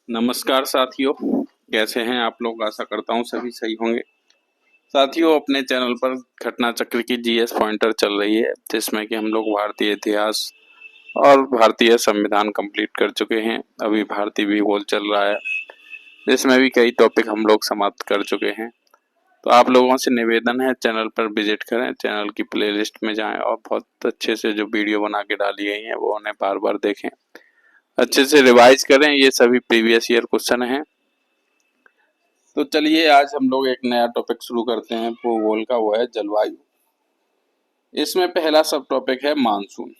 नमस्कार साथियों, कैसे हैं आप लोग। आशा करता हूँ सभी सही होंगे। साथियों, अपने चैनल पर घटना चक्र की जीएस पॉइंटर चल रही है, जिसमें कि हम लोग भारतीय इतिहास और भारतीय संविधान कंप्लीट कर चुके हैं। अभी भारतीय भूगोल चल रहा है, जिसमें भी कई टॉपिक हम लोग समाप्त कर चुके हैं। तो आप लोगों से निवेदन है, चैनल पर विजिट करें, चैनल की प्लेलिस्ट में जाएं और बहुत अच्छे से जो वीडियो बना के डाली गई हैं वो उन्हें बार बार देखें, अच्छे से रिवाइज करें। ये सभी प्रीवियस ईयर क्वेश्चन हैं। तो चलिए आज हम लोग एक नया टॉपिक शुरू करते हैं भूगोल का, वो है जलवायु। इसमें पहला सब टॉपिक है मानसून।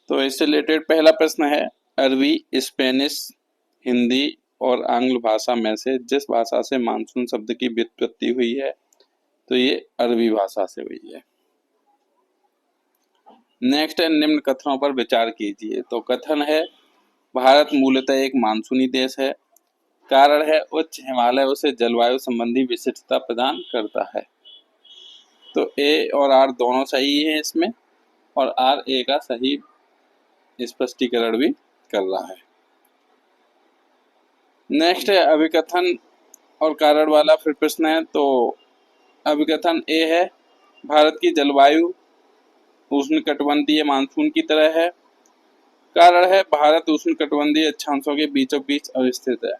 तो इससे रिलेटेड पहला प्रश्न है, अरबी, स्पेनिश, हिंदी और आंग्ल भाषा में से जिस भाषा से मानसून शब्द की व्युत्पत्ति हुई है, तो ये अरबी भाषा से हुई है। नेक्स्ट है, निम्न कथनों पर विचार कीजिए। तो कथन है, भारत मूलतः एक मानसूनी देश है। कारण है, उच्च हिमालय उसे जलवायु संबंधी विशिष्टता प्रदान करता है। तो ए और आर दोनों सही हैं इसमें, और आर ए का सही स्पष्टीकरण भी कर रहा है। नेक्स्ट है, अभिकथन और कारण वाला फिर प्रश्न है। तो अभिकथन ए है, भारत की जलवायु उष्णकटिबंधीय मानसून की तरह है। कारण है, भारत उष्णकटिबंधीय अक्षांशों के बीचों बीच अवस्थित है।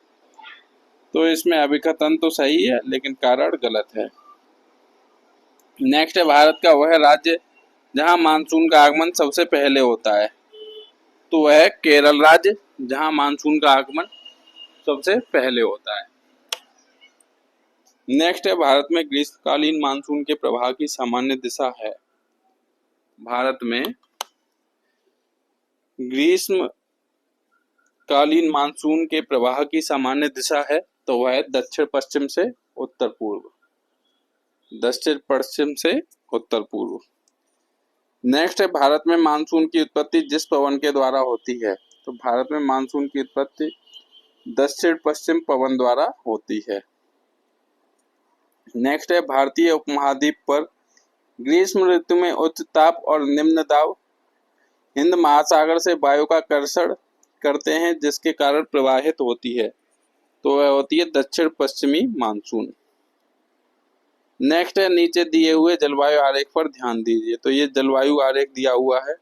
तो इसमें अभिकथन तो सही है, लेकिन कारण गलत है। नेक्स्ट है, भारत का वह राज्य जहां मानसून का आगमन सबसे पहले होता है। तो वह है केरल राज्य, जहां मानसून का आगमन सबसे पहले होता है। नेक्स्ट है, भारत में ग्रीष्मकालीन मानसून के प्रवाह की सामान्य दिशा है। भारत में ग्रीष्मकालीन मानसून के प्रवाह की सामान्य दिशा है, तो वह है दक्षिण पश्चिम से उत्तर पूर्व। दक्षिण पश्चिम से उत्तर पूर्व। नेक्स्ट है, भारत में मानसून की उत्पत्ति जिस पवन के द्वारा होती है। तो भारत में मानसून की उत्पत्ति दक्षिण पश्चिम पवन द्वारा होती है। नेक्स्ट है, भारतीय उपमहाद्वीप पर ग्रीष्म ऋतु में उच्च ताप और निम्न दाब हिंद महासागर से वायु का आकर्षण करते हैं, जिसके कारण प्रवाहित होती है। तो वह होती है दक्षिण पश्चिमी मानसून। नेक्स्ट है, नीचे दिए हुए जलवायु आरेख पर ध्यान दीजिए। तो ये जलवायु आरेख दिया हुआ है,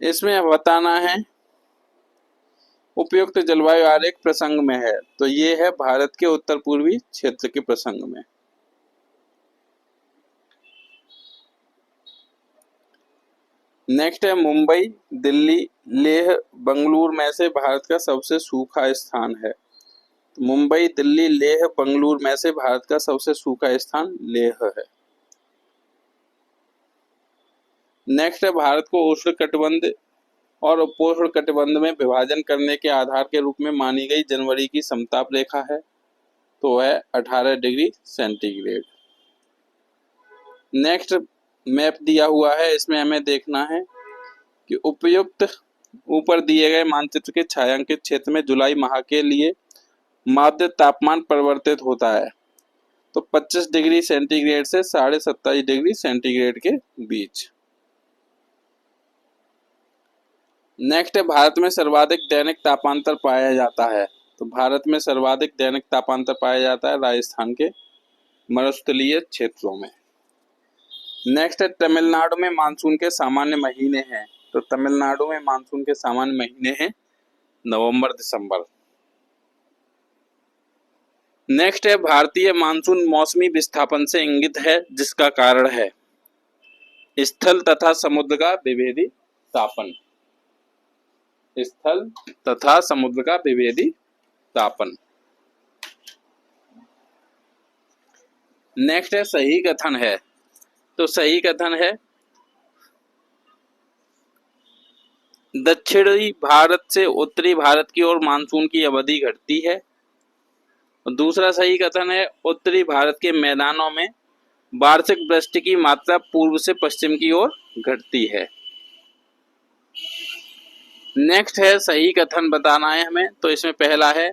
इसमें बताना है उपयुक्त जलवायु आरेख प्रसंग में है। तो ये है भारत के उत्तर पूर्वी क्षेत्र के प्रसंग में। नेक्स्ट है, मुंबई, दिल्ली, लेह, बंगलुरु में से भारत का सबसे सूखा स्थान है। मुंबई, दिल्ली, लेह, बंगलुरु में से भारत का सबसे सूखा स्थान लेह है। नेक्स्ट है, भारत को उष्णकटिबंध और उपोष्णकटिबंध में विभाजन करने के आधार के रूप में मानी गई जनवरी की समताप रेखा है। तो वह 18 डिग्री सेंटीग्रेड। नेक्स्ट मैप दिया हुआ है, इसमें हमें देखना है कि उपयुक्त ऊपर दिए गए मानचित्र के छायांकित क्षेत्र में जुलाई माह के लिए माध्य तापमान परिवर्तित होता है। तो 25 डिग्री सेंटीग्रेड से 27.5 डिग्री सेंटीग्रेड के बीच। नेक्स्ट है, भारत में सर्वाधिक दैनिक तापांतर पाया जाता है। तो भारत में सर्वाधिक दैनिक तापांतर पाया जाता है राजस्थान के मरुस्थलीय क्षेत्रों में। नेक्स्ट है, तमिलनाडु में मानसून के सामान्य महीने हैं। तो तमिलनाडु में मानसून के सामान्य महीने हैं नवंबर दिसंबर। नेक्स्ट है, भारतीय मानसून मौसमी विस्थापन से इंगित है, जिसका कारण है स्थल तथा समुद्र का विभेदी तापन। स्थल तथा समुद्र का विभेदी तापन। नेक्स्ट है, सही कथन है। तो सही कथन है, दक्षिणी भारत से उत्तरी भारत की ओर मानसून की अवधि घटती है। और दूसरा सही कथन है, उत्तरी भारत के मैदानों में वार्षिक वृष्टि की मात्रा पूर्व से पश्चिम की ओर घटती है। नेक्स्ट है, सही कथन बताना है हमें। तो इसमें पहला है,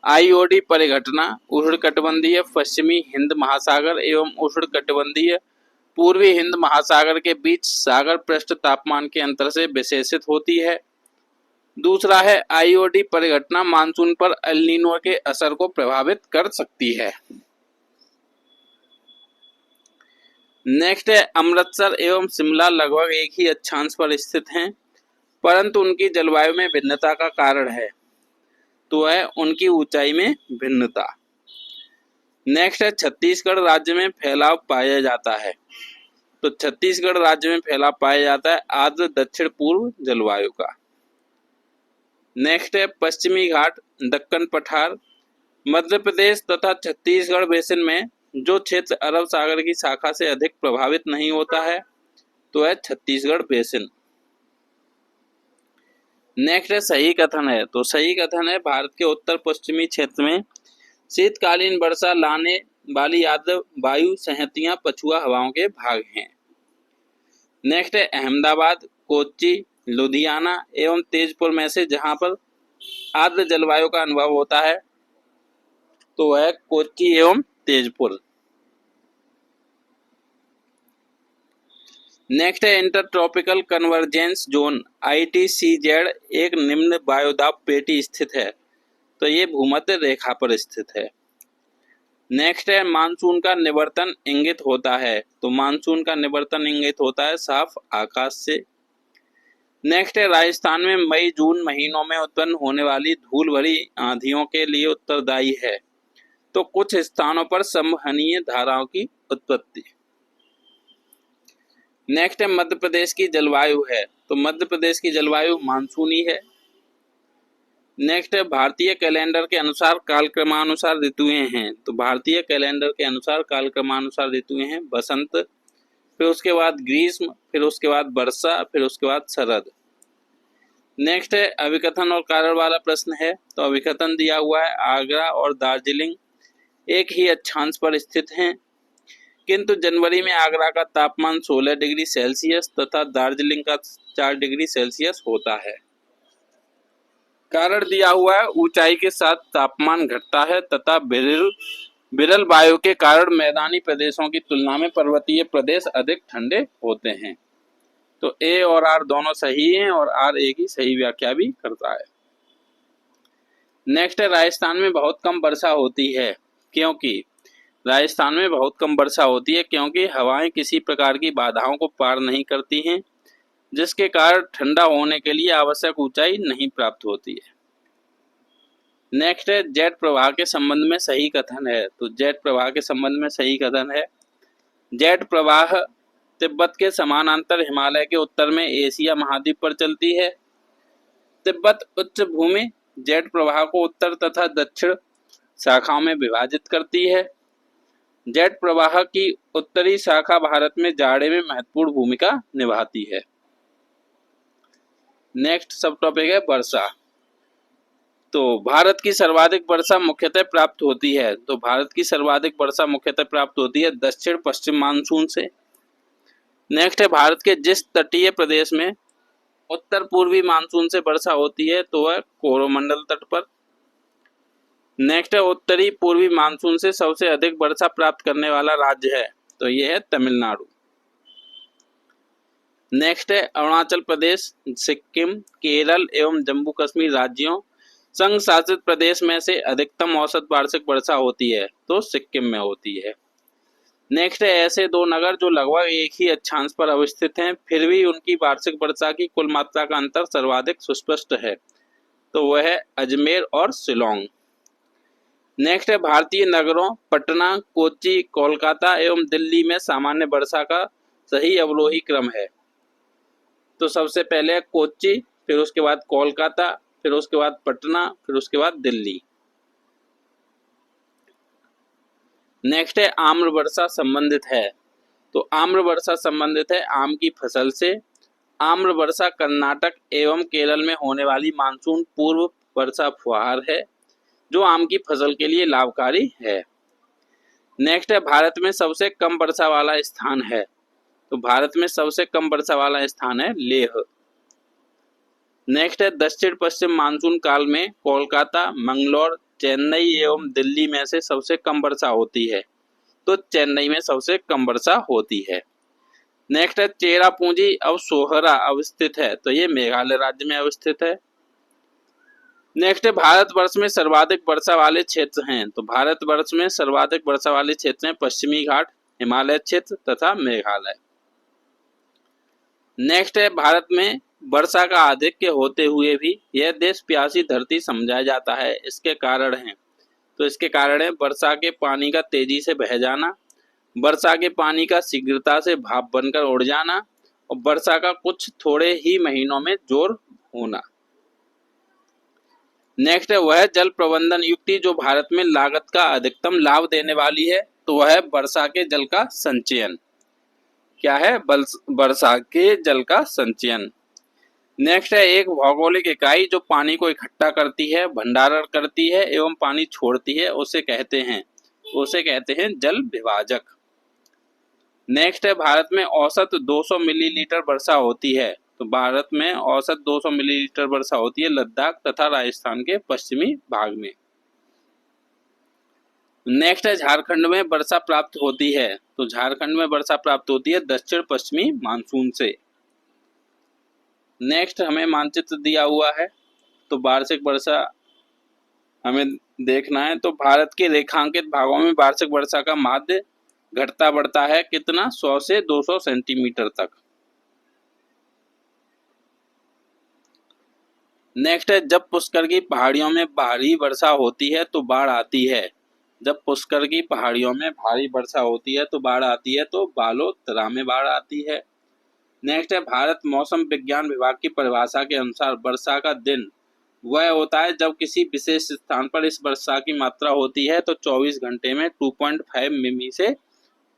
आईओडी परिघटना उष्णकटिबंधीय पश्चिमी हिंद महासागर एवं उष्णकटिबंधीय पूर्वी हिंद महासागर के बीच सागर पृष्ठ तापमान के अंतर से विशेषित होती है। दूसरा है आईओडी परिघटना मानसून पर एल नीनो के असर को प्रभावित कर सकती है। नेक्स्ट है अमृतसर एवं शिमला लगभग एक ही अक्षांश पर स्थित हैं, परंतु उनकी जलवायु में भिन्नता का कारण है, तो है उनकी ऊंचाई में भिन्नता। नेक्स्ट है छत्तीसगढ़ राज्य में फैलाव पाया जाता है, तो छत्तीसगढ़ राज्य में फैलाव पाया जाता है आर्द्र दक्षिण पूर्व जलवायु का। नेक्स्ट है पश्चिमी घाट दक्कन पठार मध्य प्रदेश तथा छत्तीसगढ़ बेसिन में जो क्षेत्र अरब सागर की शाखा से अधिक प्रभावित नहीं होता है, तो है छत्तीसगढ़ बेसिन। नेक्स्ट है सही कथन है, तो सही कथन है भारत के उत्तर पश्चिमी क्षेत्र में शीतकालीन वर्षा लाने वाली आर्द्र वायु संहतियां पछुआ हवाओं के भाग हैं। नेक्स्ट है अहमदाबाद, कोच्चि, लुधियाना एवं तेजपुर में से जहां पर आर्द्र जलवायु का अनुभव होता है, तो है कोच्चि एवं तेजपुर। नेक्स्ट है इंटरट्रॉपिकल कन्वर्जेंस जोन ITCZ एक निम्न वायुदाब पेटी स्थित है, तो ये भूमध्य रेखा पर स्थित है। नेक्स्ट है मानसून का निवर्तन इंगित होता है, तो मानसून का निवर्तन इंगित होता है साफ आकाश से। नेक्स्ट है राजस्थान में मई जून महीनों में उत्पन्न होने वाली धूल भरी आंधियों के लिए उत्तरदायी है, तो कुछ स्थानों पर संवहनीय धाराओं की उत्पत्ति। नेक्स्ट है मध्य प्रदेश की जलवायु है, तो मध्य प्रदेश की जलवायु मानसूनी है। नेक्स्ट है भारतीय कैलेंडर के अनुसार कालक्रमानुसार ऋतुएं हैं, तो भारतीय कैलेंडर के अनुसार कालक्रमानुसार ऋतुएं हैं बसंत, फिर उसके बाद ग्रीष्म, फिर उसके बाद वर्षा, फिर उसके बाद शरद। नेक्स्ट है अभिकथन और कारण वाला प्रश्न है, तो अभिकथन दिया हुआ है आगरा और दार्जिलिंग एक ही अक्षांश पर स्थित हैं, किंतु जनवरी में आगरा का तापमान 16 डिग्री सेल्सियस तथा दार्जिलिंग का 4 डिग्री सेल्सियस होता है। कारण दिया हुआ है ऊंचाई के साथ तापमान घटता है तथा विरल वायु के कारण मैदानी प्रदेशों की तुलना में पर्वतीय प्रदेश अधिक ठंडे होते हैं, तो ए और आर दोनों सही हैं और आर ए की सही व्याख्या भी करता है। नेक्स्ट है राजस्थान में बहुत कम वर्षा होती है, क्योंकि राजस्थान में बहुत कम वर्षा होती है क्योंकि हवाएं किसी प्रकार की बाधाओं को पार नहीं करती हैं, जिसके कारण ठंडा होने के लिए आवश्यक ऊंचाई नहीं प्राप्त होती है। नेक्स्ट है जेट प्रवाह के संबंध में सही कथन है, तो जेट प्रवाह के संबंध में सही कथन है जेट प्रवाह तिब्बत के समानांतर हिमालय के उत्तर में एशिया महाद्वीप पर चलती है। तिब्बत उच्च भूमि जेट प्रवाह को उत्तर तथा दक्षिण शाखाओं में विभाजित करती है। जेट प्रवाह की उत्तरी शाखा भारत में जाड़े में महत्वपूर्ण भूमिका निभाती है। नेक्स्ट सब टॉपिक है वर्षा, तो भारत की सर्वाधिक वर्षा मुख्यतः प्राप्त होती है, तो भारत की सर्वाधिक वर्षा मुख्यतः प्राप्त होती है दक्षिण पश्चिम मानसून से। नेक्स्ट है भारत के जिस तटीय प्रदेश में उत्तर पूर्वी मानसून से वर्षा होती है, तो वह कोरोमंडल तट पर। नेक्स्ट है उत्तरी पूर्वी मानसून से सबसे अधिक वर्षा प्राप्त करने वाला राज्य है, तो यह है तमिलनाडु। नेक्स्ट है अरुणाचल प्रदेश, सिक्किम, केरल एवं जम्मू कश्मीर राज्यों संघ शासित प्रदेश में से अधिकतम औसत वार्षिक वर्षा होती है, तो सिक्किम में होती है। नेक्स्ट है ऐसे दो नगर जो लगभग एक ही अक्षांश पर अवस्थित हैं, फिर भी उनकी वार्षिक वर्षा की कुल मात्रा का अंतर सर्वाधिक सुस्पष्ट है, तो वह है अजमेर और शिलोंग। नेक्स्ट है भारतीय नगरों पटना, कोच्चि, कोलकाता एवं दिल्ली में सामान्य वर्षा का सही अवरोही क्रम है, तो सबसे पहले कोच्चि, फिर उसके बाद कोलकाता, फिर उसके बाद पटना, फिर उसके बाद दिल्ली। नेक्स्ट है आम्र वर्षा संबंधित है, तो आम्र वर्षा संबंधित है आम की फसल से। आम्र वर्षा कर्नाटक एवं केरल में होने वाली मानसून पूर्व वर्षा फुहार है, जो आम की फसल के लिए लाभकारी है। नेक्स्ट है भारत में सबसे कम वर्षा वाला स्थान है, तो भारत में सबसे कम वर्षा वाला स्थान है लेह। नेक्स्ट है दक्षिण पश्चिम मानसून काल में कोलकाता, मंगलौर, चेन्नई एवं दिल्ली में से सबसे कम वर्षा होती है, तो चेन्नई में सबसे कम वर्षा होती है। नेक्स्ट है चेरापूंजी अब सोहरा अवस्थित है, तो ये मेघालय राज्य में अवस्थित है। नेक्स्ट है भारतवर्ष में सर्वाधिक वर्षा वाले क्षेत्र हैं। तो भारतवर्ष में सर्वाधिक वर्षा वाले क्षेत्र हैं पश्चिमी घाट, हिमालय क्षेत्र तथा मेघालय। नेक्स्ट है भारत में वर्षा का आधिक्य होते हुए भी यह देश प्यासी धरती समझा जाता है, इसके कारण हैं। तो इसके कारण है वर्षा के पानी का तेजी से बह जाना, वर्षा के पानी का शीघ्रता से भाप बनकर उड़ जाना और वर्षा का कुछ थोड़े ही महीनों में जोर होना। नेक्स्ट है वह जल प्रबंधन युक्ति जो भारत में लागत का अधिकतम लाभ देने वाली है। तो वह है वर्षा के जल का संचयन। क्या है? वर्षा के जल का संचयन। नेक्स्ट है एक भौगोलिक इकाई जो पानी को इकट्ठा करती है, भंडारण करती है एवं पानी छोड़ती है, उसे कहते हैं जल विभाजक। नेक्स्ट है भारत में औसत 200 मिलीलीटर वर्षा होती है। तो भारत में औसत 200 मिलीलीटर वर्षा होती है लद्दाख तथा राजस्थान के पश्चिमी भाग में। नेक्स्ट है झारखंड में वर्षा प्राप्त होती है। तो झारखंड में वर्षा प्राप्त होती है दक्षिण पश्चिमी मानसून से। नेक्स्ट हमें मानचित्र दिया हुआ है, तो वार्षिक वर्षा हमें देखना है। तो भारत के रेखांकित भागों में वार्षिक वर्षा का माध्य घटता बढ़ता है कितना? 100 से 200 सेंटीमीटर तक। नेक्स्ट है जब पुष्कर की पहाड़ियों में भारी वर्षा होती है तो बाढ़ आती है। जब पुष्कर की पहाड़ियों में भारी वर्षा होती है तो बाढ़ आती है, तो बालोतरा में बाढ़ आती है। नेक्स्ट है भारत मौसम विज्ञान विभाग की परिभाषा के अनुसार वर्षा का दिन वह होता है जब किसी विशेष स्थान पर इस वर्षा की मात्रा होती है तो 24 घंटे में 2.5 मिमी से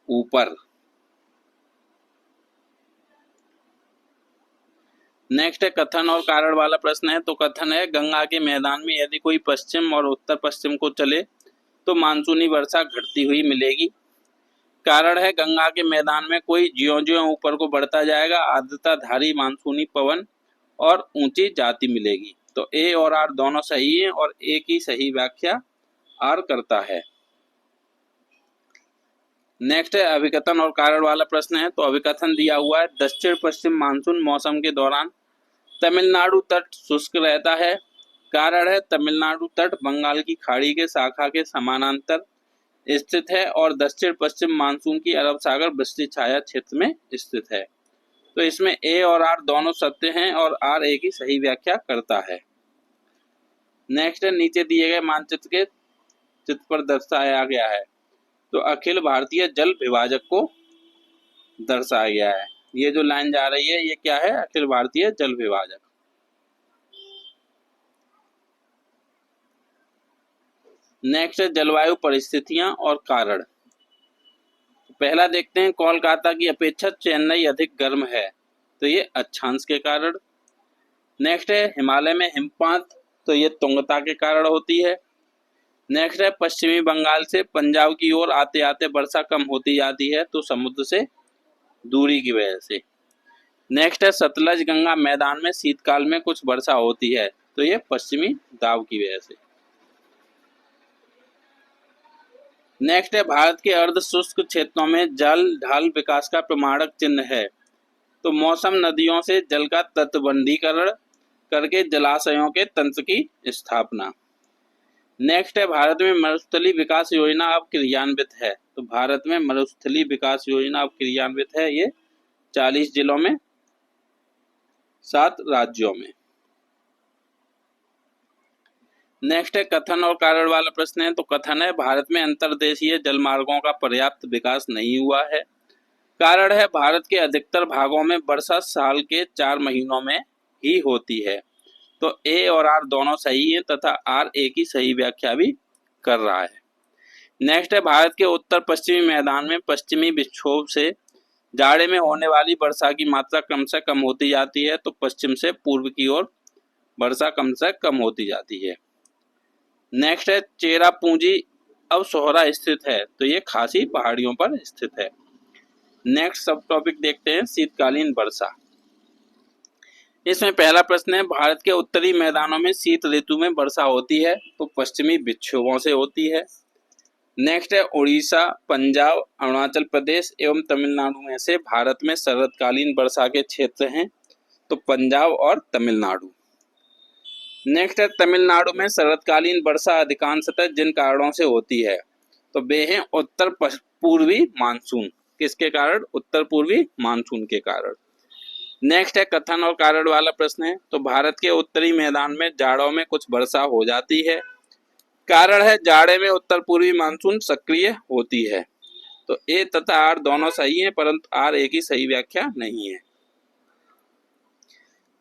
ऊपर। नेक्स्ट है कथन और कारण वाला प्रश्न है। तो कथन है गंगा के मैदान में यदि कोई पश्चिम और उत्तर पश्चिम को चले तो मानसूनी वर्षा घटती हुई मिलेगी। कारण है गंगा के मैदान में कोई ज्यों-ज्यों ऊपर को बढ़ता जाएगा आर्द्रताधारी मानसूनी पवन और ऊंची जाति मिलेगी। तो ए और आर दोनों सही हैं और ए की सही व्याख्या आर करता है। नेक्स्ट है अभिकथन और कारण वाला प्रश्न है। तो अभिकथन दिया हुआ है दक्षिण पश्चिम मानसून मौसम के दौरान तमिलनाडु तट शुष्क रहता है। कारण है तमिलनाडु तट बंगाल की खाड़ी के शाखा के समानांतर स्थित है और दक्षिण पश्चिम मानसून की अरब सागर वृष्टि छाया क्षेत्र में स्थित है। तो इसमें ए और आर दोनों सत्य हैं और आर ए की सही व्याख्या करता है। नेक्स्ट है नीचे दिए गए मानचित्र के चित्र पर दर्शाया गया है। तो अखिल भारतीय जल विभाजक को दर्शाया गया है। ये जो लाइन जा रही है ये क्या है? अखिल भारतीय जल विभाजक। नेक्स्ट है जलवायु परिस्थितियां और कारण। पहला देखते हैं कोलकाता की अपेक्षा चेन्नई अधिक गर्म है। तो ये अक्षांश के कारण। नेक्स्ट है हिमालय में हिमपात। तो ये तुंगता के कारण होती है। नेक्स्ट है पश्चिमी बंगाल से पंजाब की ओर आते आते वर्षा कम होती जाती है। तो समुद्र से दूरी की वजह से। नेक्स्ट है सतलज गंगा मैदान में शीतकाल में कुछ वर्षा होती है। तो ये पश्चिमी दाब की वजह से। नेक्स्ट है भारत के अर्ध शुष्क क्षेत्रों में जल ढाल विकास का प्रमाणक चिन्ह है। तो मौसम नदियों से जल का तटबंधीकरण करके जलाशयों के तंत्र की स्थापना। नेक्स्ट है भारत में मरुस्थलीय विकास योजना अब क्रियान्वित है। तो भारत में मरुस्थलीय विकास योजना अब क्रियान्वित है। ये 40 जिलों में 7 राज्यों में। नेक्स्ट है कथन और कारण वाला प्रश्न है। तो कथन है भारत में अंतर्देशीय जलमार्गों का पर्याप्त विकास नहीं हुआ है। कारण है भारत के अधिकतर भागों में वर्षा साल के 4 महीनों में ही होती है। तो ए और आर दोनों सही हैं तथा आर ए की सही व्याख्या भी कर रहा है। नेक्स्ट है भारत के उत्तर पश्चिमी मैदान में पश्चिमी विक्षोभ से जाड़े में होने वाली वर्षा की मात्रा कम से कम होती जाती है। तो पश्चिम से पूर्व की ओर वर्षा कम से कम होती जाती है। नेक्स्ट है चेरापूंजी अब सोहरा स्थित है। तो ये खासी पहाड़ियों पर स्थित है। नेक्स्ट सब टॉपिक देखते हैं शीतकालीन वर्षा। इसमें पहला प्रश्न है भारत के उत्तरी मैदानों में शीत ऋतु में वर्षा होती है। तो पश्चिमी विक्षोभों से होती है। नेक्स्ट है उड़ीसा, पंजाब, अरुणाचल प्रदेश एवं तमिलनाडु में से भारत में शरतकालीन वर्षा के क्षेत्र हैं। तो पंजाब और तमिलनाडु। नेक्स्ट है तमिलनाडु में शरतकालीन वर्षा अधिकांशतः जिन कारणों से होती है, तो वे हैं उत्तर पूर्वी मानसून। किसके कारण? उत्तर पूर्वी मानसून के कारण। नेक्स्ट है कथन और कारण वाला प्रश्न है, तो भारत के उत्तरी मैदान में जाड़ों में कुछ वर्षा हो जाती है। कारण है जाड़े में उत्तर पूर्वी मानसून सक्रिय होती है। तो ए तथा आर दोनों सही हैं, परंतु आर ए की सही व्याख्या नहीं है।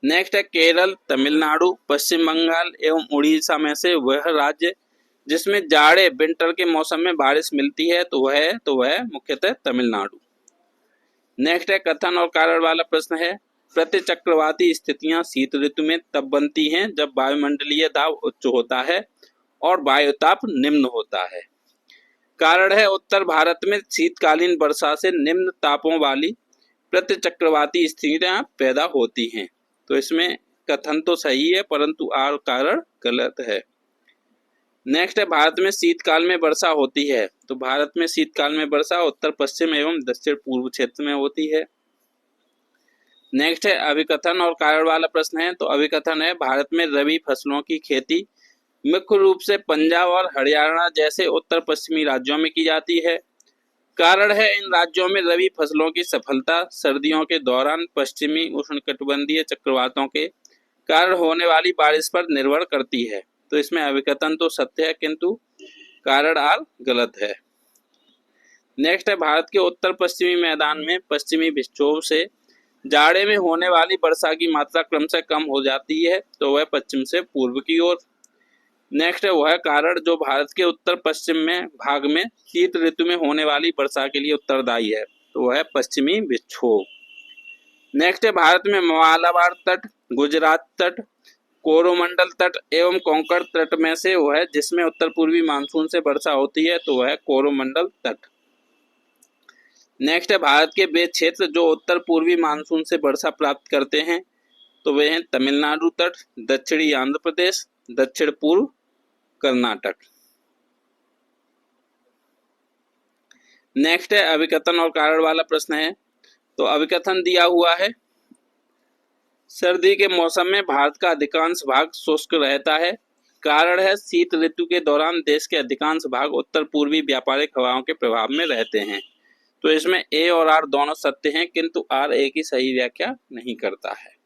नेक्स्ट है केरल, तमिलनाडु, पश्चिम बंगाल एवं उड़ीसा में से वह राज्य जिसमें जाड़े विंटर के मौसम में बारिश मिलती है, तो वह मुख्यतः तमिलनाडु। नेक्स्ट है कथन और कारण वाला प्रश्न है, प्रतिचक्रवाती स्थितियां शीत ऋतु में तब बनती हैं जब वायुमंडलीय दाब उच्च होता है और वायुताप निम्न होता है। कारण है उत्तर भारत में शीतकालीन वर्षा से निम्न तापों वाली प्रतिचक्रवाती स्थितियां पैदा होती हैं। तो इसमें कथन तो सही है, परंतु आर कारण गलत है। नेक्स्ट है भारत में शीतकाल में वर्षा होती है, तो भारत में शीतकाल में वर्षा उत्तर पश्चिम एवं दक्षिण पूर्व क्षेत्र में होती है। नेक्स्ट है अभिकथन और कारण वाला प्रश्न है, तो अभिकथन है भारत में रबी फसलों की खेती मुख्य रूप से पंजाब और हरियाणा जैसे उत्तर पश्चिमी राज्यों में की जाती है। कारण है इन राज्यों में रबी फसलों की सफलता सर्दियों के दौरान पश्चिमी उष्णकटिबंधीय चक्रवातों के कारण होने वाली बारिश पर निर्भर करती है। तो इसमें अभिकथन तो सत्य है, किंतु कारण आर गलत है। नेक्स्ट है भारत के उत्तर पश्चिमी मैदान में पश्चिमी विक्षोभ से जाड़े में होने वाली वर्षा की मात्रा क्रमशः कम हो जाती है, तो वह पश्चिम से पूर्व की ओर। नेक्स्ट है वह कारण जो भारत के उत्तर पश्चिम में भाग में शीत ऋतु में होने वाली वर्षा के लिए उत्तरदायी है, तो वह पश्चिमी विक्षोभ। नेक्स्ट है भारत में मालाबार तट, गुजरात तट, कोरोमंडल तट एवं कोंकण तट में से वह जिसमें उत्तर पूर्वी मानसून से वर्षा होती है, तो वह कोरोमंडल तट। नेक्स्ट है भारत के वे क्षेत्र जो उत्तर पूर्वी मानसून से वर्षा प्राप्त करते हैं, तो वे हैं तमिलनाडु तट, दक्षिणी आंध्र प्रदेश, दक्षिण पूर्व कर्नाटक। नेक्स्ट है अभिकथन और कारण वाला प्रश्न है, तो अभिकथन दिया हुआ है सर्दी के मौसम में भारत का अधिकांश भाग शुष्क रहता है। कारण है शीत ऋतु के दौरान देश के अधिकांश भाग उत्तर पूर्वी व्यापारिक हवाओं के प्रभाव में रहते हैं। तो इसमें ए और आर दोनों सत्य हैं, किंतु आर ए की सही व्याख्या नहीं करता है।